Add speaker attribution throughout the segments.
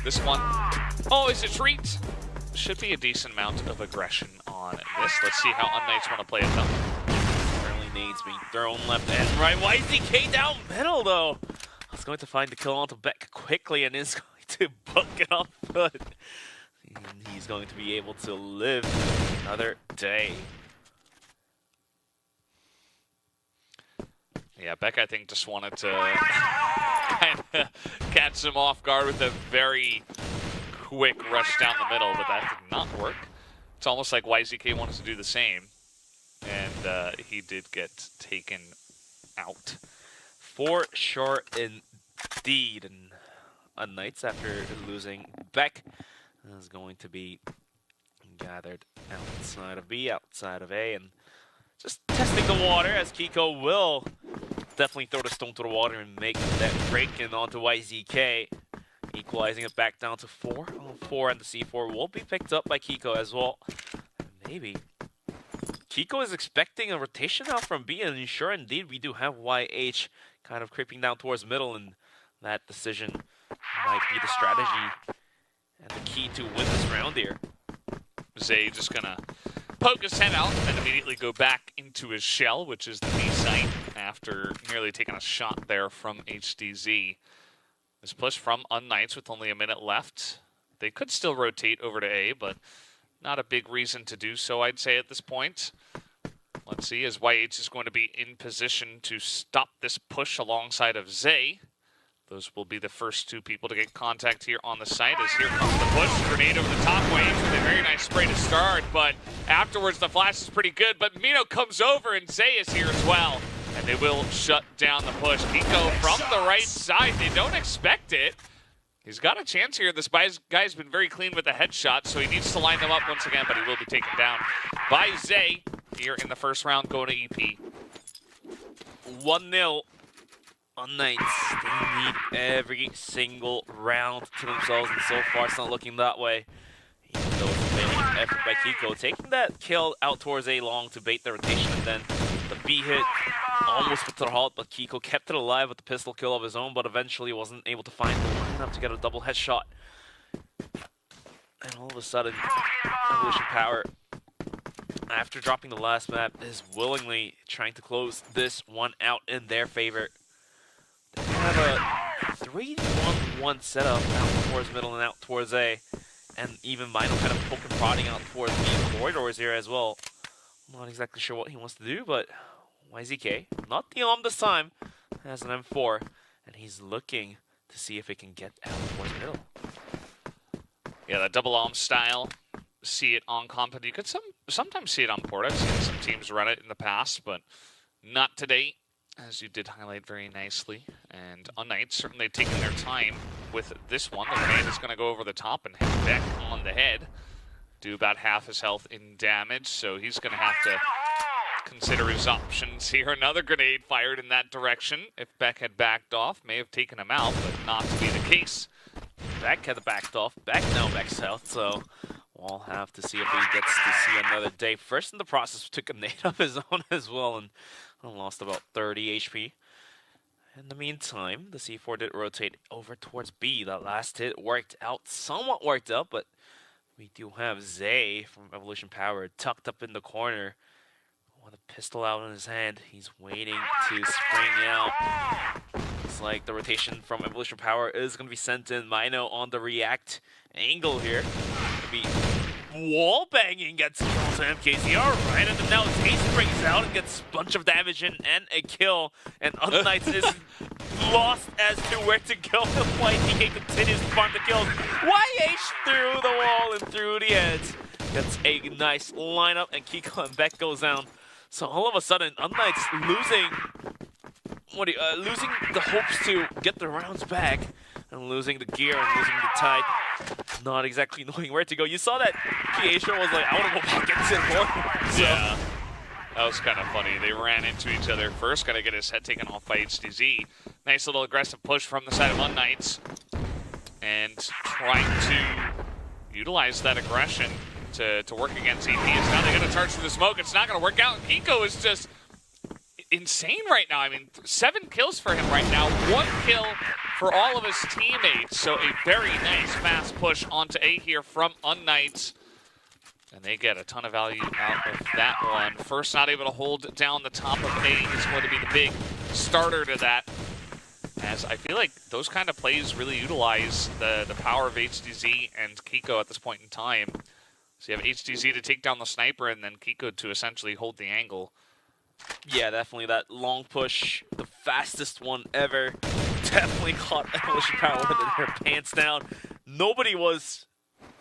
Speaker 1: This one, always a treat. Should be a decent amount of aggression on this. Let's see how unKnights want to play it though.
Speaker 2: Early nades being thrown left and right. YZK down middle though. He's going to find the kill onto Beck quickly and is going to book it up, but he's going to be able to live another day.
Speaker 1: Yeah, Beck, I think, just wanted to kind of catch him off guard with a very quick rush down the middle, but that did not work. It's almost like YZK wanted to do the same, and he did get taken out.
Speaker 2: For sure, indeed. And unKnights, after losing Beck, is going to be gathered outside of B, outside of A, and just testing the water as Kiko will definitely throw the stone to the water and make that break in onto YZK, equalizing it back down to 4 on 4, and the C4 will be picked up by Kiko as well. Maybe Kiko is expecting a rotation out from B, and sure indeed we do have YH kind of creeping down towards middle, and that decision might be the strategy and the key to win this round here.
Speaker 1: Zay just gonna poke his head out and immediately go back into his shell, which is the B site, after nearly taking a shot there from HDZ. This push from unKnights with only a minute left. They could still rotate over to A, but not a big reason to do so, I'd say, at this point. Let's see, as YH is going to be in position to stop this push alongside of Zay. Those will be the first two people to get contact here on the site, as here comes the push. Grenade over the top waves with a very nice spray to start, but afterwards the flash is pretty good. But Mino comes over and Zay is here as well, and they will shut down the push. Kiko from the right side, they don't expect it. He's got a chance here. This guy's been very clean with the headshot, so he needs to line them up once again, but he will be taken down by Zay here in the first round, going to EP.
Speaker 2: 1-0. unKnights, they need every single round to themselves, and so far it's not looking that way. Even though it's a valiant effort by Kiko, taking that kill out towards A long to bait the rotation, and then the B hit almost put to the halt, but Kiko kept it alive with the pistol kill of his own, but eventually wasn't able to find the lineup to get a double headshot. And all of a sudden, Evolution Power, after dropping the last map, is willingly trying to close this one out in their favor. They have a 3-1-1 setup out towards middle and out towards A, and even Mino kind of poking prodding out towards B corridors here as well. Not exactly sure what he wants to do, but YZK, not the arm this time, has an M4, and he's looking to see if he can get out towards middle.
Speaker 1: Yeah, that double arm style, see it on comp, and you could sometimes see it on port. I've seen some teams run it in the past, but not today, as you did highlight very nicely. And unKnights certainly taking their time with this one. The grenade is going to go over the top and hit Beck on the head. Do about half his health in damage, so he's going to have to consider his options here. Another grenade fired in that direction. If Beck had backed off, may have taken him out, but not to be the case.
Speaker 2: Beck had backed off. Beck now backs out, so we'll have to see if he gets to see another day. First in the process, took a nade of his own as well, and lost about 30 HP. In the meantime, the C4 did rotate over towards B. That last hit somewhat worked out, but we do have Zay from Evolution Power tucked up in the corner with a pistol out in his hand. He's waiting to spring out. Looks like the rotation from Evolution Power is going to be sent in. Mino on the react angle here. Maybe wall banging gets killed to MKZR, right? And then now Zay springs out and gets a bunch of damage in and a kill. And unKnights is lost as to where to go. The YTK continues to farm the kills. YH through the wall and through the edge. Gets a nice lineup, and Kiko and Beck goes down. So all of a sudden, unKnights losing the hopes to get the rounds back, and losing the gear and losing the tide. Not exactly knowing where to go. You saw that Kiesha was like, I want to go back into the corner. So.
Speaker 1: Yeah, that was kind of funny. They ran into each other first, got to get his head taken off by HDZ. Nice little aggressive push from the side of unKnights, and trying to utilize that aggression to work against EP. Now they got to charge through the smoke. It's not going to work out. Kiko is just insane right now. I mean, 7 kills for him right now, 1 kill for all of his teammates. So a very nice fast push onto A here from unKnights. And they get a ton of value out of that one. First, not able to hold down the top of A is going to be the big starter to that. As I feel like those kind of plays really utilize the power of HDZ and Kiko at this point in time. So you have HDZ to take down the sniper and then Kiko to essentially hold the angle.
Speaker 2: Yeah, definitely that long push, the fastest one ever. Definitely caught Evolution Power with their pants down. Nobody was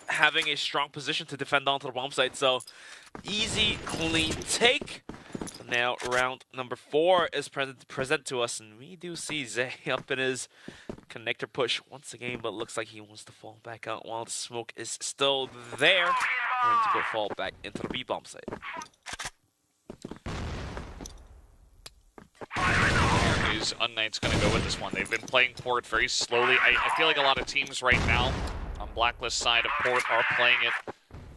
Speaker 2: having a strong position to defend onto the bomb site, so easy, clean take. Now round number 4 is present to us, and we do see Zay up in his connector push once again, but looks like he wants to fall back out while the smoke is still there. Going to go fall back into the B bomb site.
Speaker 1: Is unKnights going to go with this one? They've been playing Port very slowly. I feel like a lot of teams right now on Blacklist side of Port are playing it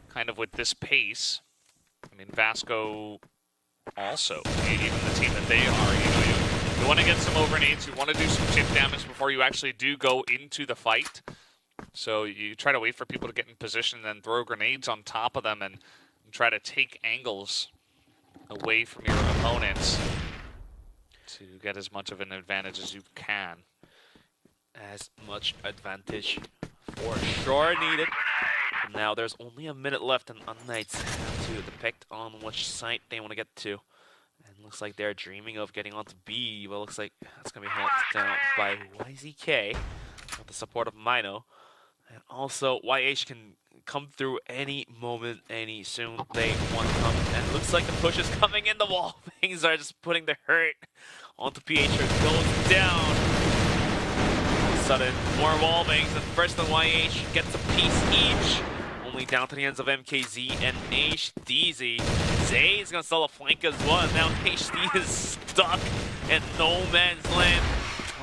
Speaker 1: kind of with this pace. I mean, Vasco also, even the team that they are, you want to get some overnades, you want to do some chip damage before you actually do go into the fight. So you try to wait for people to get in position and then throw grenades on top of them and try to take angles away from your opponents to get as much of an advantage as you can.
Speaker 2: As much advantage for sure needed. And now there's only a minute left, and unKnights have to depict on which site they want to get to. And looks like they're dreaming of getting onto B, but looks like that's going to be held down by YZK with the support of Mino. And also, YH can come through any moment, any soon they want to come. And looks like the push is coming in. The wall things are just putting the hurt onto PH. Goes down. Sudden, more wall bangs, and first the YH gets a piece each. Only down to the ends of MKZ and HDZ. Zay is gonna sell a flank as well. Now HD is stuck in no man's land.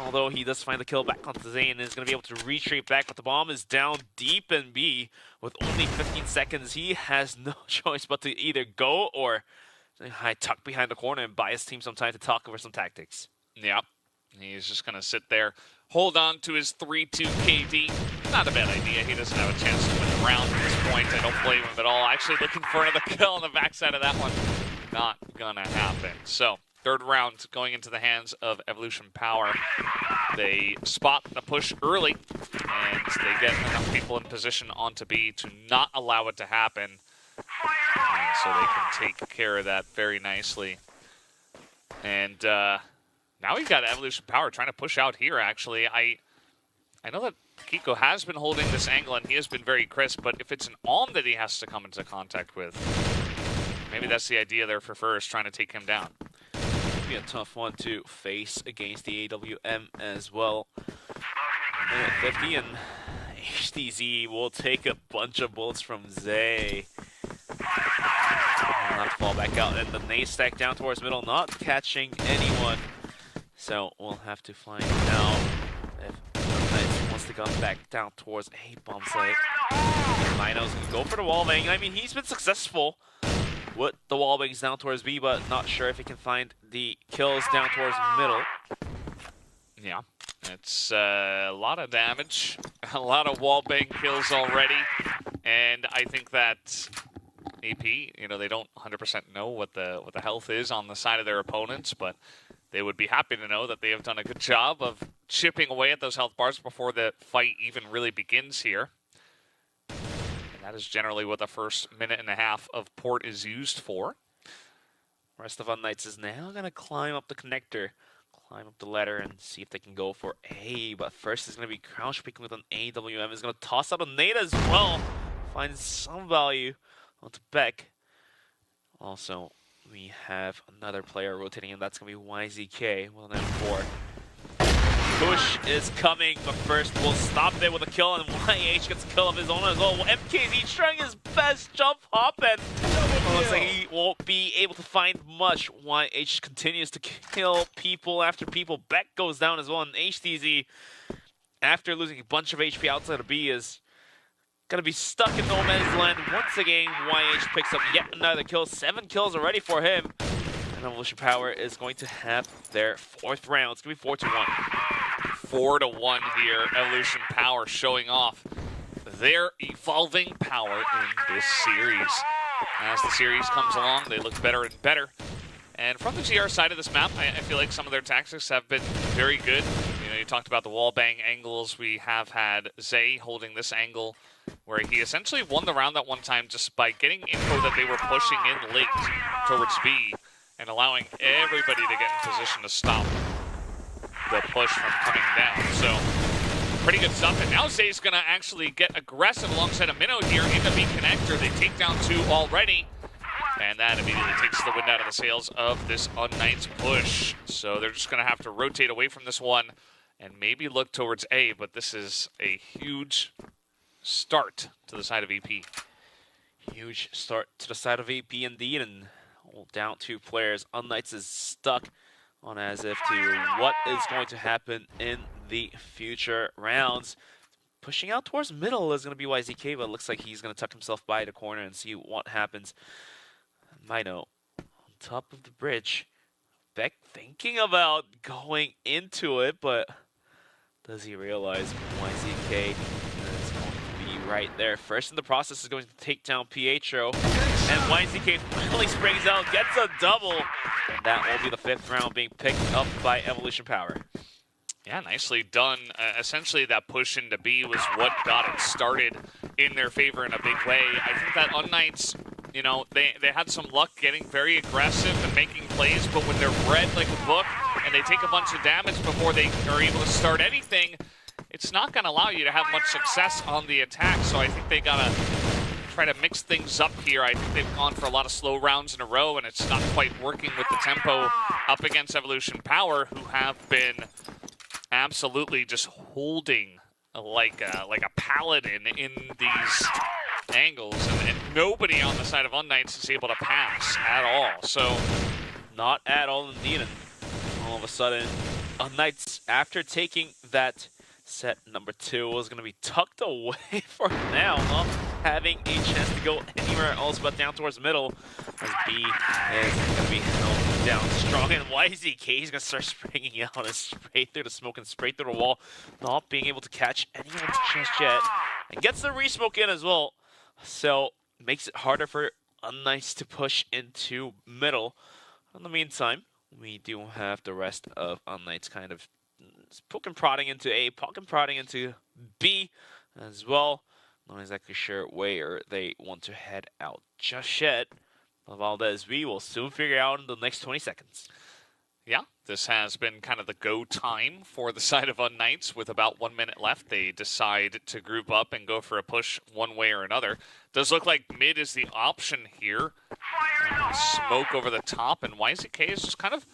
Speaker 2: Although he does find the kill back onto Zay and is gonna be able to retreat back, but the bomb is down deep in B with only 15 seconds. He has no choice but to either go or tuck behind the corner and buy his team some time to talk over some tactics.
Speaker 1: Yep, he's just gonna sit there. Hold on to his 3-2 KD. Not a bad idea. He doesn't have a chance to win the round at this point. I don't blame him at all. Actually looking for another kill on the backside of that one. Not gonna happen. So, third round going into the hands of Evolution Power. They spot the push early, and they get enough people in position onto B to not allow it to happen. And so they can take care of that very nicely. And, now we've got Evolution Power trying to push out here, actually. I know that Kiko has been holding this angle, and he has been very crisp, but if it's an Alm that he has to come into contact with, maybe that's the idea there for first, trying to take him down.
Speaker 2: It'd be a tough one to face against the AWM as well. Minute 50, and HDZ will take a bunch of bullets from Zay. Will not fall back out, and the nade stack down towards middle, not catching anyone. So we'll have to find out if unKnights wants to come back down towards a bomb site. Mino's gonna go for the wall bang. I mean, he's been successful with the wall bangs down towards B, but not sure if he can find the kills down towards middle.
Speaker 1: Yeah, it's a lot of damage, a lot of wall bang kills already, and I think that AP, they don't 100% know what the health is on the side of their opponents, but they would be happy to know that they have done a good job of chipping away at those health bars before the fight even really begins here. And that is generally what the first minute and a half of Port is used for.
Speaker 2: Rest of unKnights is now going to climb up the connector, climb up the ladder, and see if they can go for A. But first is going to be crouch picking with an AWM. Is going to toss out a nade as well. Find some value onto Beck. Also, we have another player rotating, and that's going to be YZK. Well, then 4. Push is coming, but first we'll stop there with a kill, and YH gets a kill of his own as well. MKZ trying his best jump hop, and looks like he won't be able to find much. YH continues to kill people after people. Beck goes down as well, and HTZ, after losing a bunch of HP outside of B, is gonna be stuck in no man's land once again. YH picks up yet another kill. 7 kills already for him. And Evolution Power is going to have their 4th round. It's going to be 4-1.
Speaker 1: 4-1 here. Evolution Power showing off their evolving power in this series. As the series comes along, they look better and better. And from the GR side of this map, I feel like some of their tactics have been very good. You know, you talked about the wall bang angles. We have had Zay holding this angle where he essentially won the round that one time just by getting info that they were pushing in late towards B and allowing everybody to get in position to stop the push from coming down. So pretty good stuff. And now Zay's going to actually get aggressive alongside a Minnow here in the B connector. They take down 2 already. And that immediately takes the wind out of the sails of this unKnights push. So they're just going to have to rotate away from this one and maybe look towards A, but this is a huge start to the side of EP.
Speaker 2: Huge start to the side of AP indeed, and down 2 players. unKnights is stuck on as if to what is going to happen in the future rounds. Pushing out towards middle is going to be YZK, but it looks like he's going to tuck himself by the corner and see what happens. Mino on top of the bridge. Beck thinking about going into it, but does he realize YZK is going to be right there? First in the process is going to take down Pietro, and YZK finally springs out, gets a double, and that will be the 5th round being picked up by Evolution Power.
Speaker 1: Yeah, nicely done. Essentially, that push into B was what got it started in their favor in a big way. I think that unKnights, you know, they had some luck getting very aggressive and making plays, but when they're read like a book and they take a bunch of damage before they are able to start anything, it's not going to allow you to have much success on the attack. So I think they got to try to mix things up here. I think they've gone for a lot of slow rounds in a row, and it's not quite working with the tempo up against Evolution Power, who have been absolutely just holding like a paladin in these angles, and nobody on the side of unKnights is able to pass at all. So
Speaker 2: not at all indeed, and all of a sudden unKnights, after taking that set number 2, was going to be tucked away for now, not having a chance to go anywhere else but down towards middle, as B is going to be held down strong, and YZK is going to start springing out and straight through the smoke and straight through the wall, not being able to catch anyone just yet, and gets the re-smoke in as well, so makes it harder for unKnights to push into middle. In the meantime, we do have the rest of unKnights kind of poking prodding into A, poking prodding into B as well. Not exactly sure where they want to head out just yet. Valdez, we will soon figure out in the next 20 seconds.
Speaker 1: Yeah, this has been kind of the go time for the side of unKnights. With about 1 minute left, they decide to group up and go for a push one way or another. Does look like mid is the option here. Smoke over the top, and YZK is just kind of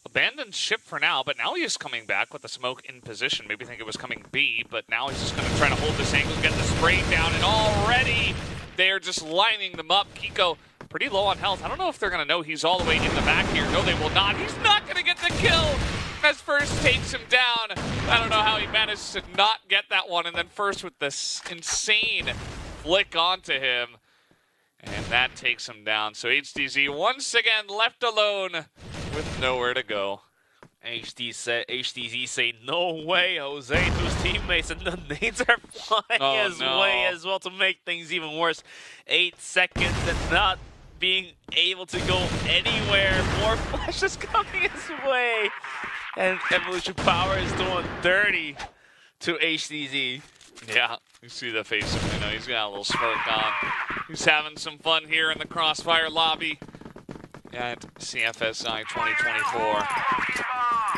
Speaker 1: abandoned ship for now, but now he is coming back with the smoke in position. Maybe think it was coming B, but now he's just going to try to hold this angle, get the spray down, and already they're just lining them up. Kiko pretty low on health. I don't know if they're going to know he's all the way in the back here. No, they will not. He's not going to get the kill as First takes him down. I don't know how he managed to not get that one, and then First with this insane flick onto him, and that takes him down. So HDZ once again left alone with nowhere to go.
Speaker 2: HDZ say, no way, Jose, to his teammates, and the nades are flying his way as well to make things even worse. 8 seconds and not being able to go anywhere. More flashes coming his way. And Evolution Power is doing dirty to HDZ.
Speaker 1: Yeah, you see the face of him. You know, he's got a little smirk on. He's having some fun here in the Crossfire lobby at CFSI 2024.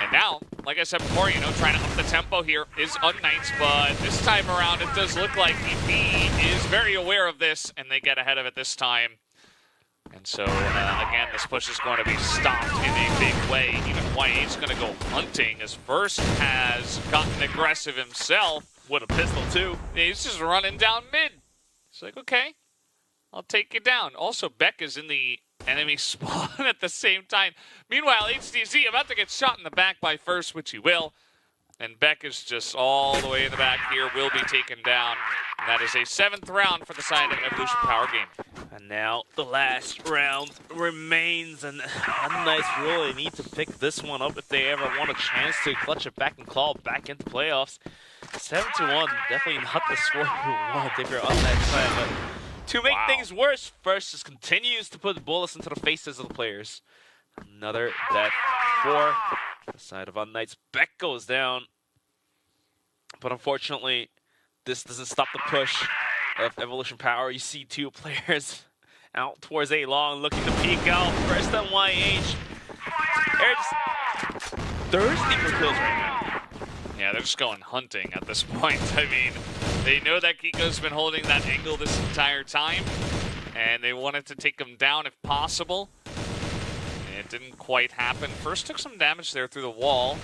Speaker 1: And now, like I said before, you know, trying to up the tempo here is unKnights, but this time around it does look like EP is very aware of this, and they get ahead of it this time. And so, again, this push is going to be stopped in a big way. Even YA's going to go hunting, as First has gotten aggressive himself.
Speaker 2: With a pistol, too.
Speaker 1: He's just running down mid. It's like, okay, I'll take you down. Also, Beck is in the enemy spawn at the same time. Meanwhile, HDZ about to get shot in the back by First, which he will. And Beck is just all the way in the back here, will be taken down. And that is a 7th round for the side of Evolution Power game.
Speaker 2: And now the last round remains, and unKnights really need to pick this one up if they ever want a chance to clutch it back and claw back into playoffs. 7-1, definitely not the score you want if you're unKnights fan, but to make things worse, First just continues to put bullets into the faces of the players. Another death for the side of unKnights. Beck goes down, but unfortunately, this doesn't stop the push of Evolution Power. You see two players out towards A long looking to peek out. First on YH. They're just thirsty for kills right now.
Speaker 1: Yeah, they're just going hunting at this point. I mean, they know that Kiko's been holding that angle this entire time, and they wanted to take him down if possible. It didn't quite happen. First took some damage there through the wall.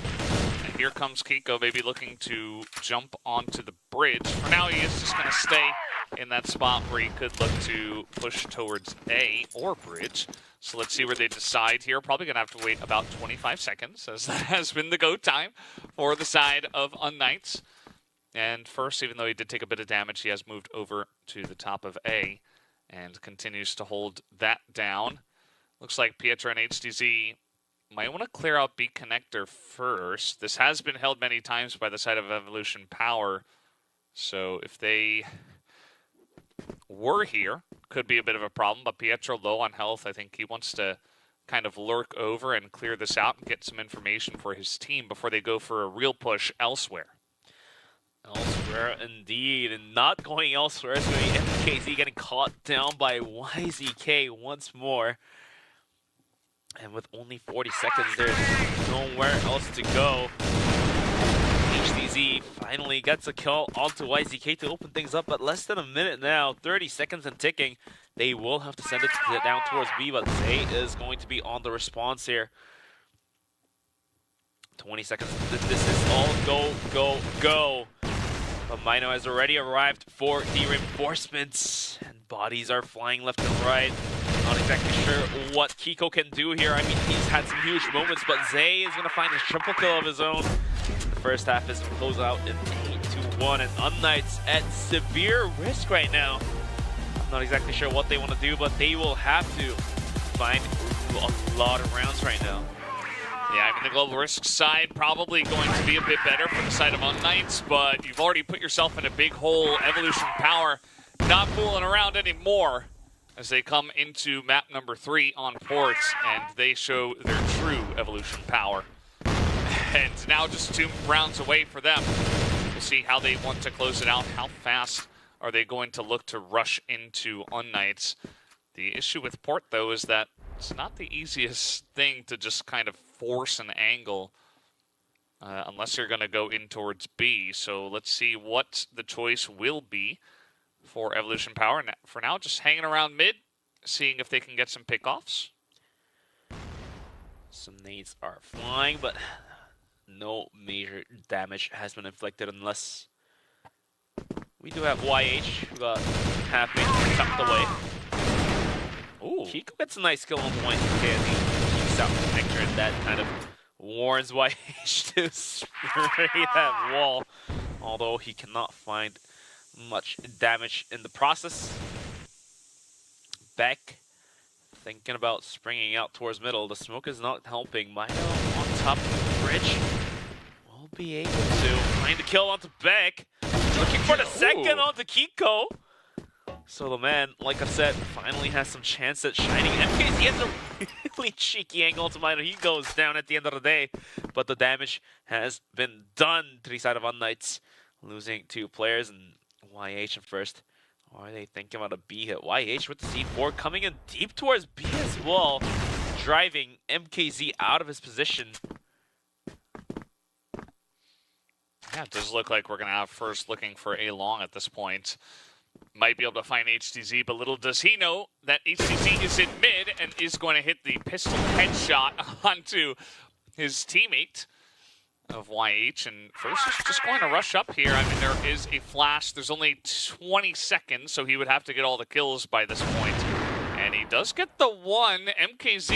Speaker 1: And here comes Kiko, maybe looking to jump onto the bridge. For now, he is just going to stay in that spot where he could look to push towards A or bridge. So let's see where they decide here. Probably going to have to wait about 25 seconds, as that has been the go time for the side of unKnights. And First, even though he did take a bit of damage, he has moved over to the top of A and continues to hold that down. Looks like Pietro and HDZ might want to clear out B connector first. This has been held many times by the side of Evolution Power. So if they were here, could be a bit of a problem. But Pietro low on health. I think he wants to kind of lurk over and clear this out and get some information for his team before they go for a real push elsewhere.
Speaker 2: Elsewhere indeed, and not going elsewhere. It's going to be MKZ getting caught down by YZK once more. And with only 40 seconds, there's nowhere else to go. HDZ finally gets a kill onto YZK to open things up, but less than a minute now, 30 seconds and ticking. They will have to send it down towards B, but Zay is going to be on the response here. 20 seconds. This is all go, go, go. But Mino has already arrived for the reinforcements, and bodies are flying left and right. Not exactly sure what Kiko can do here. I mean, he's had some huge moments, but Zay is going to find his triple kill of his own. The first half is going to close out in 8-1, and unKnights at severe risk right now. I'm not exactly sure what they want to do, but they will have to find a lot of rounds right now.
Speaker 1: Yeah, I mean, the global risk side probably going to be a bit better for the side of unKnights, but you've already put yourself in a big hole. Evolution Power not fooling around anymore as they come into map number 3 on ports, and they show their true Evolution Power. And now just 2 rounds away for them. We'll see how they want to close it out. How fast are they going to look to rush into unKnights? The issue with port, though, is that it's not the easiest thing to just kind of force an angle unless you're going to go in towards B. So let's see what the choice will be for Evolution Power. And for now, just hanging around mid, seeing if they can get some pickoffs.
Speaker 2: Some nades are flying, but no major damage has been inflicted unless we do have YH, who got happy tucked away. Ooh. Kiko gets a nice kill on point. Okay, he keeps out the connector, and that kind of warns YH to spray that wall. Although he cannot find much damage in the process. Beck thinking about springing out towards middle. The smoke is not helping. Mino on top of the bridge will be able to find a kill onto Beck. Looking for the second onto Kiko. So the man, like I said, finally has some chance at shining. MKZ has a really cheeky angle to Mino. He goes down at the end of the day, but the damage has been done to the side of unKnights, losing 2 players, and YH in first. Or are they thinking about a B hit? YH with the C4 coming in deep towards B as well, driving MKZ out of his position.
Speaker 1: Yeah, it does look like we're going to have First looking for A long at this point. Might be able to find HDZ, but little does he know that HDZ is in mid and is going to hit the pistol headshot onto his teammate of YH. And First is just going to rush up here. I mean, there is a flash. There's only 20 seconds, so he would have to get all the kills by this point. And he does get the one. MKZ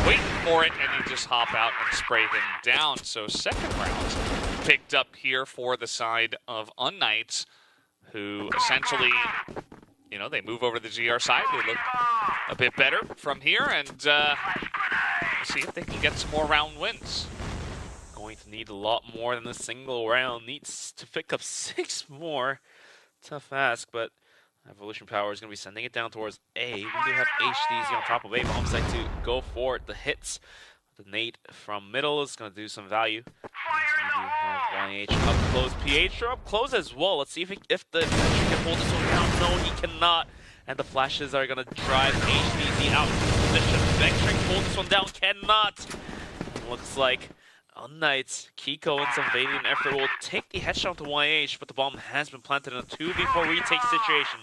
Speaker 1: waiting for it, and he just hop out and spray him down. So second round picked up here for the side of unKnights, who essentially you know, they move over to the GR side. They look a bit better from here, and we'll see if they can get some more round wins.
Speaker 2: Going to need a lot more than a single round. Needs to pick up 6 more. Tough ask, but Evolution Power is going to be sending it down towards A. We do have HDZ on top of A. Bomb site to go for it. The hits. The nade from middle is going to do some value. So we do have YH up close. PH are up close as well. Let's see if the Vectring can hold this one down. No, he cannot. And the flashes are going to drive HDZ out of position. Vectring hold this one down. Cannot. Looks like unKnights, Kiko, and some valiant effort will take the headshot to YH, but the bomb has been planted in a 2v4 retake situation.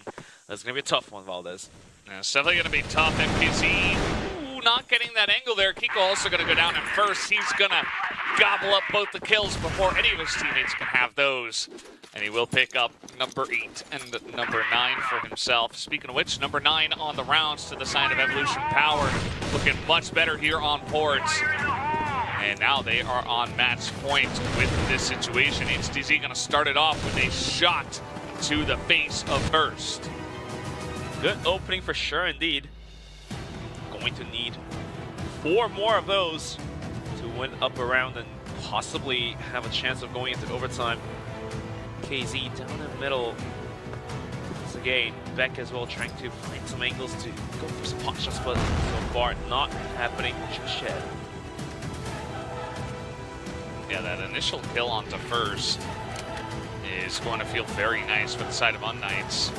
Speaker 2: That's going to be a tough one, Valdez.
Speaker 1: Yeah, it's definitely going to be tough. MPC, ooh, not getting that angle there. Kiko also going to go down at first. He's going to gobble up both the kills before any of his teammates can have those. And he will pick up number 8 and number 9 for himself. Speaking of which, number 9 on the rounds to the side of Evolution Power. Looking much better here on ports. And now they are on match point with this situation. HDZ going to start it off with a shot to the face of Burst.
Speaker 2: Good opening for sure indeed. Going to need 4 more of those to win up a round and possibly have a chance of going into overtime. KZ down in the middle. Once again, Beck as well trying to find some angles to go for some pot shots, but so far not happening just yet.
Speaker 1: Yeah, that initial kill onto first is going to feel very nice for the side of unKnights.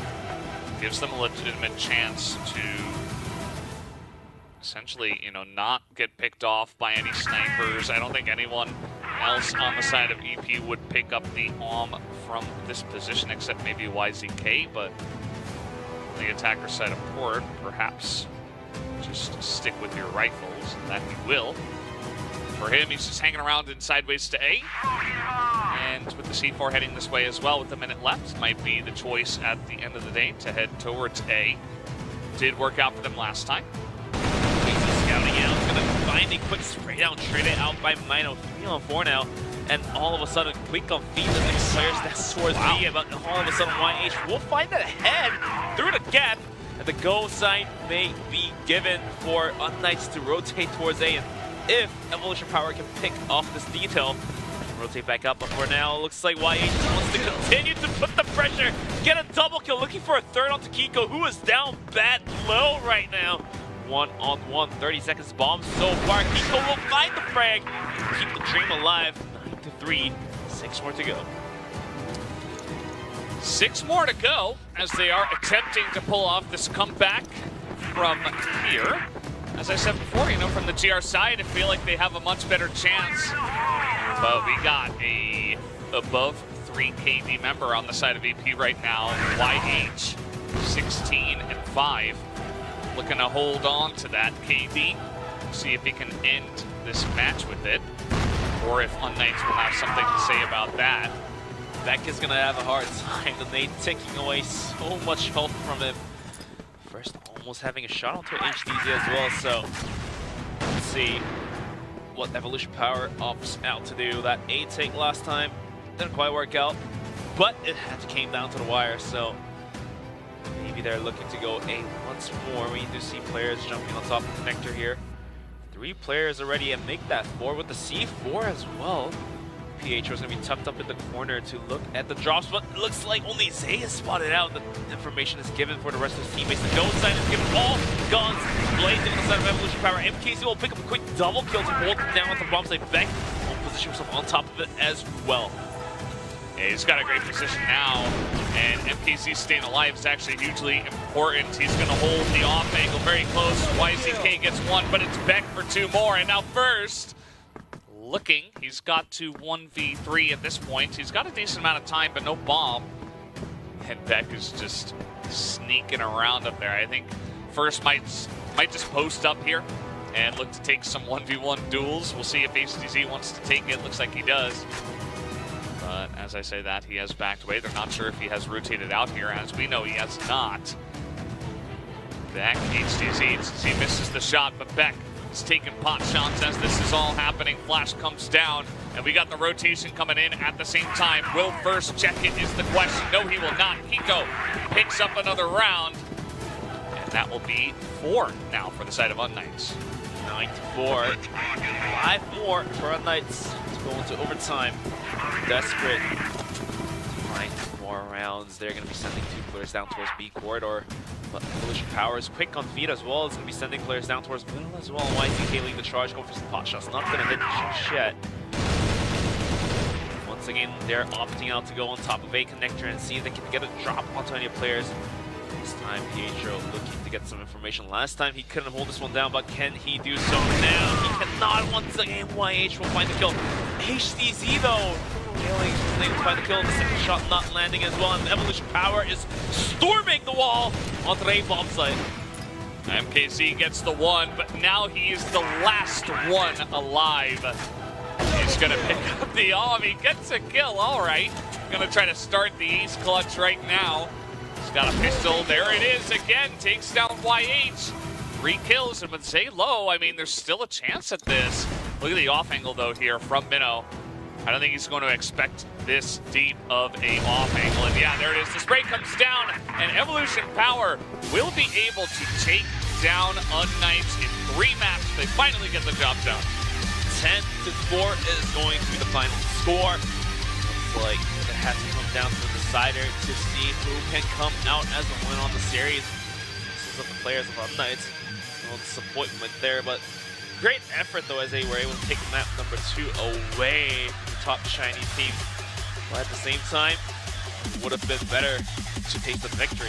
Speaker 1: Gives them a legitimate chance to essentially, you know, not get picked off by any snipers. I don't think anyone else on the side of EP would pick up the AWM from this position except maybe YZK, but on the attacker side of port, perhaps just stick with your rifles, and that he will. For him, he's just hanging around in sideways to A. And with the C4 heading this way as well with a minute left, might be the choice at the end of the day to head towards A. Did work out for them last time.
Speaker 2: KZ scouting out, gonna find a quick spray down, traded out by Mino, 3-on-4 now. And all of a sudden, quick on feet, the next players down towards B, but all of a sudden YH will find that ahead through it again. And the go sign may be given for unKnights to rotate towards A. And if Evolution Power can pick off this detail, rotate back up, but for now, it looks like YH wants to continue to put the pressure, get a double kill, looking for a third onto Kiko, who is down bad low right now. 1-on-1, 30 seconds bomb so far. Kiko will find the frag, keep the dream alive. 9-3, 6 more to go.
Speaker 1: 6 more to go as they are attempting to pull off this comeback from here. As I said before, you know, from the GR side, I feel like they have a much better chance. But we got a above 3 KD member on the side of EP right now. YH, 16-5. Looking to hold on to that KD. See if he can end this match with it. Or if unKnights will have something to say about that.
Speaker 2: Beck is going to have a hard time. The nade taking away so much health from him. First, almost having a shot onto HDZ as well, so let's see what Evolution Power opts out to do. That A take last time didn't quite work out, but it had to came down to the wire, so maybe they're looking to go A once more. We do see players jumping on top of the connector here. 3 players already, and make that 4 with the C4 as well. PH was going to be tucked up in the corner to look at the drops, but it looks like only Zay is spotted out. The information is given for the rest of his teammates. The go sign is given. All guns blazing on the side of Evolution Power. MKC will pick up a quick double kill to hold it down with the bomb site. Beck will position himself on top of it as well.
Speaker 1: Yeah, he's got a great position now, and MKC staying alive is actually hugely important. He's going to hold the off angle very close. YZK gets 1, but it's Beck for 2 more, and now first, looking, he's got to 1v3 at this point. He's got a decent amount of time, but no bomb. And Beck is just sneaking around up there. I think first might just post up here and look to take some 1v1 duels. We'll see if HDZ wants to take it. Looks like he does. But as I say that, he has backed away. They're not sure if he has rotated out here. As we know, he has not. Beck, HDZ misses the shot, but Beck is taking pot shots as this is all happening. Flash comes down. And we got the rotation coming in at the same time. Will first check it is the question. No, he will not. Hiko picks up another round. And that will be 4 now for the side of unKnights.
Speaker 2: 9-4. 5 more for unKnights to go into overtime. Desperate. 9 more rounds. They're going to be sending 2 players down towards B corridor. But Evolution Power is quick on feet as well. It's going to be sending players down towards middle as well. YTK leading the charge. Go for some pot shots. Not going to hit shit. Once again, they're opting out to go on top of a connector and see if they can get a drop onto any players. This time, Pietro looking to get some information. Last time, he couldn't hold this one down, but can he do so now? He cannot. Once again, YH will find the kill. HDZ, though, failing to find the kill. The second shot not landing as well, and Evolution Power is storming the wall onto a bomb site.
Speaker 1: MKZ gets the 1, but now he is the last one alive. He's gonna pick up the arm. He gets a kill. All right, gonna try to start the ace clutch right now. He's got a pistol. There it is again. Takes down YH. 3 kills, and with Zay low, I mean, there's still a chance at this. Look at the off angle though here from Minnow. I don't think he's going to expect this deep of a off angle. And yeah, there it is. The spray comes down, and Evolution Power will be able to take down unKnights in 3 maps. They finally get the job done.
Speaker 2: 10-4 is going to be the final score. Looks like it has to come down to the decider to see who can come out as a win on the series. This is the players of unKnights. A little disappointment there, but great effort though as they were able to take map number 2 away from the top Chinese team. But at the same time, it would have been better to take the victory.